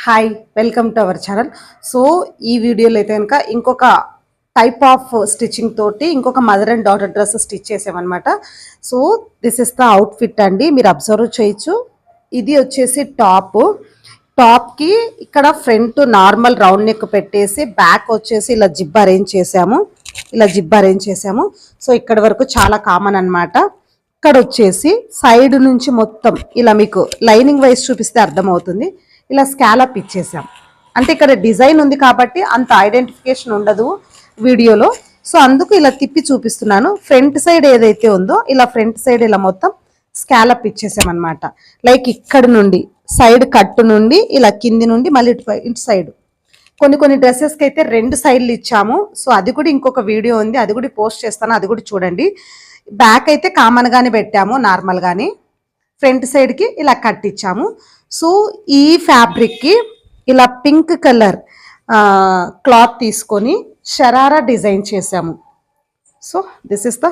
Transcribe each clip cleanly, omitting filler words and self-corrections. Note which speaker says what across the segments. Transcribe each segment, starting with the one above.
Speaker 1: Hi welcome to our channel. So ఈ వీడియోలో అయితే కనుక ఇంకొక టైప్ ఆఫ్ స్టిచ్చింగ్ తోటి ఇంకొక mother and daughter dress stitch చేసామన్నమాట. So this is the outfit అండి, మీరు అబ్జర్వ్ చేయొచ్చు. ఇది వచ్చేసి టాప్కి ఇక్కడ ఫ్రంట్ నార్మల్ రౌండ్ నెక్ పెట్టేసి బ్యాక్ వచ్చేసి ఇలా జిబ్ అరేంజ్ చేసాము. సో ఇక్కడ వరకు చాలా కామన్ అన్నమాట. ఇక్కడ వచ్చేసి సైడ్ నుంచి మొత్తం ఇలా మీకు లైనింగ్ వైజ్ చూపిస్తే అర్థమవుతుంది. ఇలా స్కాలప్ ఇచ్చేసాం అంటే ఇక్కడ డిజైన్ ఉంది కాబట్టి అంత ఐడెంటిఫికేషన్ ఉండదు వీడియోలో. సో అందుకు ఇలా తిప్పి చూపిస్తున్నాను. ఫ్రంట్ సైడ్ ఏదైతే ఉందో ఇలా ఫ్రంట్ సైడ్ ఇలా మొత్తం స్కాలప్ ఇచ్చేసామన్నమాట. లైక్ ఇక్కడ నుండి సైడ్ కట్టు నుండి ఇలా కింది నుండి మళ్ళీ ఇటు సైడ్ కొన్ని డ్రెస్సెస్కి అయితే 2 సైడ్లు ఇచ్చాము. సో అది కూడా ఇంకొక వీడియో ఉంది, అది కూడా పోస్ట్ చేస్తాను, అది కూడా చూడండి. బ్యాక్ అయితే కామన్గానే పెట్టాము నార్మల్గానే, ఫ్రంట్ సైడ్కి ఇలా కట్ ఇచ్చాము. సో ఈ ఫ్యాబ్రిక్కి ఇలా పింక్ కలర్ క్లాత్ తీసుకొని షరారా డిజైన్ చేసాము. సో దిస్ ఇస్ ద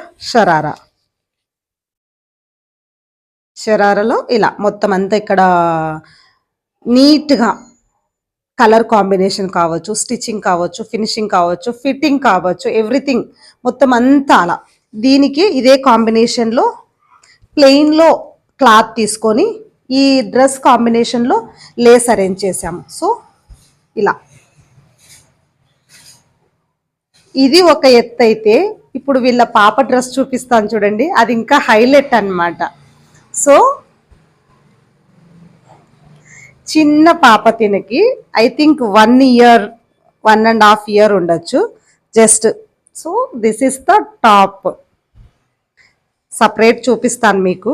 Speaker 1: షరారాలో ఇలా మొత్తం అంతా ఇక్కడ నీట్గా కలర్ కాంబినేషన్ కావచ్చు, స్టిచ్చింగ్ కావచ్చు, ఫినిషింగ్ కావచ్చు, ఫిట్టింగ్ కావచ్చు, ఎవ్రీథింగ్ మొత్తం అంతా అలా. దీనికి ఇదే కాంబినేషన్లో ప్లెయిన్లో క్లాత్ తీసుకొని ఈ డ్రెస్ కాంబినేషన్లో లేస్ అరేంజ్ చేసాము. సో ఇలా ఇది ఒక ఎత్తు అయితే, ఇప్పుడు వీళ్ళ పాప డ్రెస్ చూపిస్తాను చూడండి, అది ఇంకా హైలైట్ అన్నమాట. సో చిన్న పాప తినకి ఐ థింక్ 1 ఇయర్ 1.5 ఇయర్ ఉండొచ్చు just. So this is the top, separate చూపిస్తాను మీకు.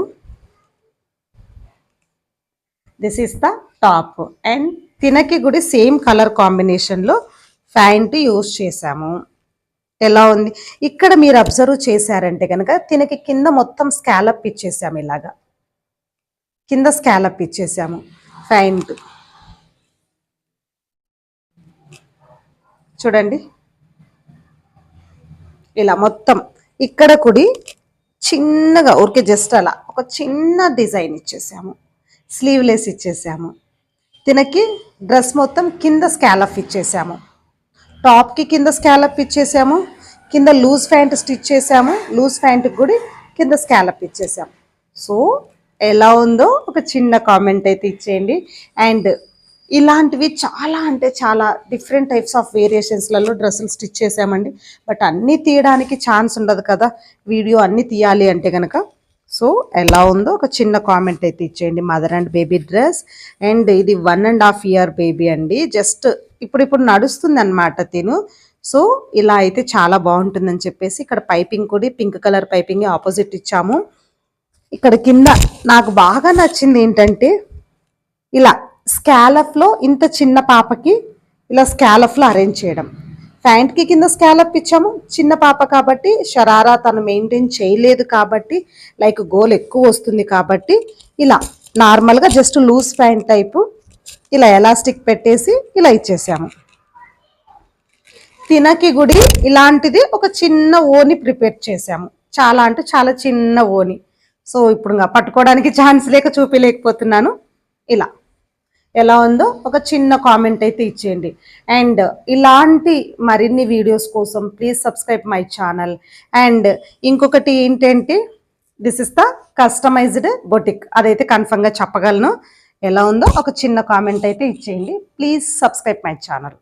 Speaker 1: This is the top and తినకి కూడా సేమ్ కలర్ కాంబినేషన్లో ప్యాంట్ యూజ్ చేసాము. ఎలా ఉంది ఇక్కడ మీరు అబ్జర్వ్ చేశారంటే కనుక తినకి కింద మొత్తం స్కాలప్ ఇచ్చేసాము, ఇలాగా కింద స్కాలప్ ఇచ్చేసాము. ప్యాంట్ చూడండి ఇలా మొత్తం ఇక్కడ కూడా చిన్నగా ఊరికే జస్ట్ అలా ఒక చిన్న డిజైన్ ఇచ్చేసాము, స్లీవ్లెస్ ఇచ్చేసాము. తినకి డ్రెస్ మొత్తం కింద స్కాలప్ ఇచ్చేసాము, టాప్కి కింద స్కాలప్ ఇచ్చేసాము, కింద లూజ్ ప్యాంట్ స్టిచ్ చేసాము, లూజ్ ప్యాంట్కి కూడా కింద స్కాలప్ ఇచ్చేసాము. సో ఎలా ఉందో ఒక చిన్న కామెంట్ అయితే ఇచ్చేయండి. అండ్ ఇలాంటివి చాలా అంటే చాలా డిఫరెంట్ టైప్స్ ఆఫ్ వేరియేషన్స్లలో డ్రెస్సులు స్టిచ్ చేసామండి. బట్ అన్నీ తీయడానికి ఛాన్స్ ఉండదు కదా, వీడియో అన్నీ తీయాలి అంటే కనుక. సో ఎలా ఉందో ఒక చిన్న కామెంట్ అయితే ఇచ్చేయండి. Mother and baby dress and ఇది 1.5 ఇయర్ బేబీ అండి, జస్ట్ ఇప్పుడు నడుస్తుంది అనమాట తిను. సో ఇలా అయితే చాలా బాగుంటుందని చెప్పేసి ఇక్కడ పైపింగ్ కూడా పింక్ కలర్ పైపింగ్ ఆపోజిట్ ఇచ్చాము. ఇక్కడ కింద నాకు బాగా నచ్చింది ఏంటంటే ఇలా స్కాలప్లో ఇంత చిన్న పాపకి ఇలా స్కాలప్లో అరేంజ్ చేయడం. ప్యాంట్కి కింద స్కాలప్ ఇచ్చాము, చిన్న పాప కాబట్టి షరారా తను మెయింటైన్ చేయలేదు కాబట్టి లైక్ గోల్ ఎక్కువ వస్తుంది కాబట్టి ఇలా నార్మల్గా జస్ట్ లూజ్ ప్యాంట్ టైపు ఇలా ఎలాస్టిక్ పెట్టేసి ఇలా ఇచ్చేసాము. తినకి గుడి ఇలాంటిది ఒక చిన్న ఓని ప్రిపేర్ చేసాము, చాలా అంటే చాలా చిన్న ఓని. సో ఇప్పుడు పట్టుకోవడానికి ఛాన్స్ లేక చూపించలేకపోతున్నాను. ఇలా ఎలా ఉందో ఒక చిన్న కామెంట్ అయితే ఇచ్చేయండి. అండ్ ఇలాంటి మరిన్ని వీడియోస్ కోసం please subscribe my channel. And ఇంకొకటి ఏంటంటే this is the customized boutique, అదైతే కన్ఫర్మ్గా చెప్పగలను. ఎలా ఉందో ఒక చిన్న కామెంట్ అయితే ఇచ్చేయండి. Please subscribe my channel.